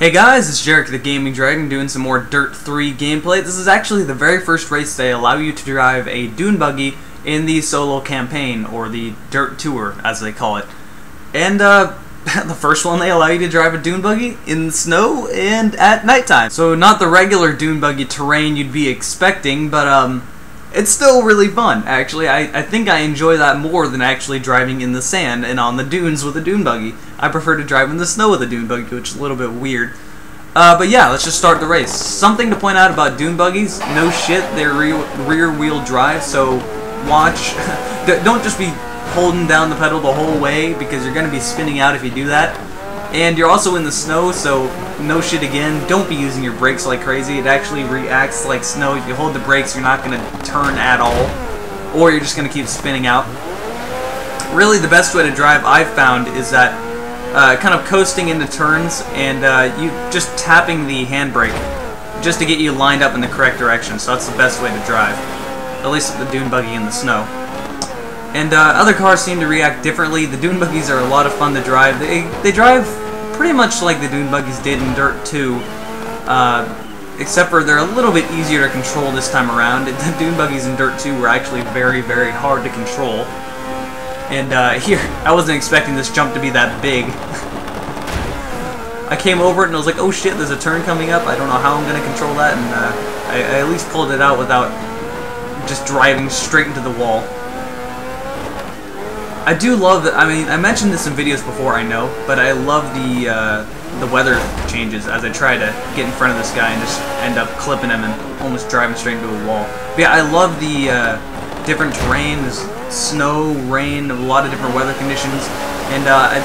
Hey guys, it's Jarek the Gaming Dragon doing some more Dirt 3 gameplay. This is actually the very first race they allow you to drive a Dune buggy in the solo campaign, or the Dirt Tour as they call it. And the first one they allow you to drive a Dune buggy in the snow and at nighttime. So not the regular Dune buggy terrain you'd be expecting, but it's still really fun, actually. I think I enjoy that more than actually driving in the sand and on the dunes with a dune buggy. I prefer to drive in the snow with a dune buggy, which is a little bit weird. But yeah, let's just start the race. Something to point out about dune buggies, no shit, they're rear-wheel drive, so watch. Don't just be holding down the pedal the whole way, because you're going to be spinning out if you do that. And you're also in the snow, so no shit again. Don't be using your brakes like crazy. It actually reacts like snow. If you hold the brakes, you're not going to turn at all, or you're just going to keep spinning out. Really, the best way to drive I've found is that kind of coasting into turns and you just tapping the handbrake just to get you lined up in the correct direction. So that's the best way to drive, at least with the dune buggy in the snow. And other cars seem to react differently. The dune buggies are a lot of fun to drive. They drive pretty much like the dune buggies did in Dirt 2, except for they're a little bit easier to control this time around. The dune buggies in Dirt 2 were actually very, very hard to control. And here, I wasn't expecting this jump to be that big. I came over it and I was like, oh shit, there's a turn coming up. I don't know how I'm going to control that, and I at least pulled it out without just driving straight into the wall. I do love that. I mean, I mentioned this in videos before, I know, but I love the weather changes as I try to get in front of this guy and just end up clipping him and almost driving straight into a wall. But yeah, I love the different terrains, snow, rain, a lot of different weather conditions. And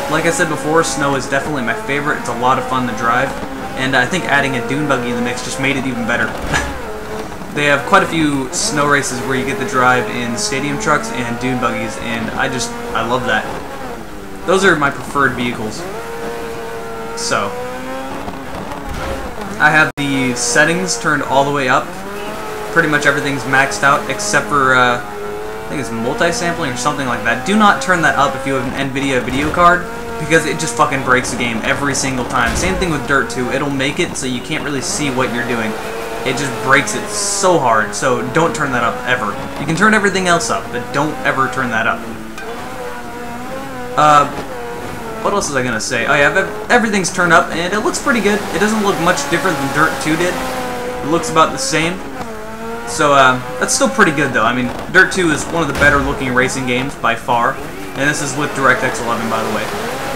like I said before, snow is definitely my favorite. It's a lot of fun to drive, and I think adding a dune buggy in the mix just made it even better. They have quite a few snow races where you get to drive in stadium trucks and dune buggies, and I love that. Those are my preferred vehicles. So, I have the settings turned all the way up. Pretty much everything's maxed out except for, I think it's multi-sampling or something like that. Do not turn that up if you have an NVIDIA video card, because it just fucking breaks the game every single time. Same thing with Dirt 2. It'll make it so you can't really see what you're doing. It just breaks it so hard, so don't turn that up ever. You can turn everything else up, but don't ever turn that up. What else was I gonna say? Oh yeah, everything's turned up, and it looks pretty good. It doesn't look much different than Dirt 2 did. It looks about the same. So, that's still pretty good, though. I mean, Dirt 2 is one of the better looking racing games, by far. And this is with DirectX 11, by the way.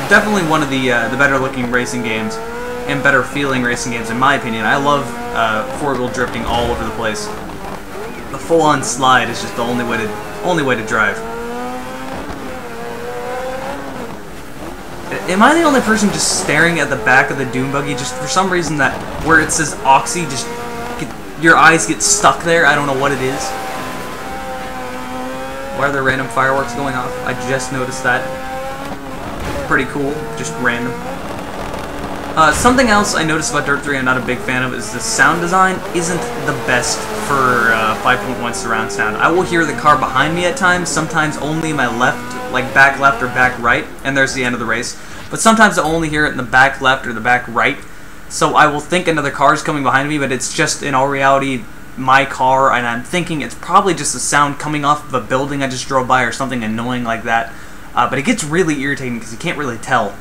Definitely one of the better looking racing games, and better feeling racing games, in my opinion. I love four-wheel drifting all over the place. The full-on slide is just the only way to drive. Am I the only person just staring at the back of the dune buggy? Just for some reason that where it says Oxy, just your eyes get stuck there. I don't know what it is. Why are there random fireworks going off? I just noticed that. Pretty cool, just random. Something else I noticed about Dirt 3 I'm not a big fan of is the sound design isn't the best for 5.1 surround sound. I will hear the car behind me at times, sometimes only my left, like back left or back right, and there's the end of the race. But sometimes I only hear it in the back left or the back right, so I will think another car is coming behind me, but it's just, in all reality, my car, and I'm thinking it's probably just the sound coming off of a building I just drove by or something annoying like that. But it gets really irritating because you can't really tell.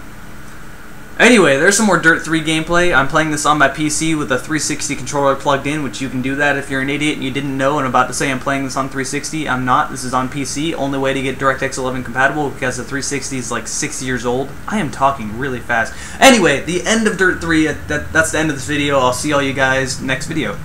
Anyway, there's some more Dirt 3 gameplay. I'm playing this on my PC with a 360 controller plugged in, which you can do that if you're an idiot and you didn't know and about to say I'm playing this on 360. I'm not. This is on PC. Only way to get DirectX 11 compatible because the 360 is like 6 years old. I am talking really fast. Anyway, the end of Dirt 3. That's the end of this video. I'll see all you guys next video.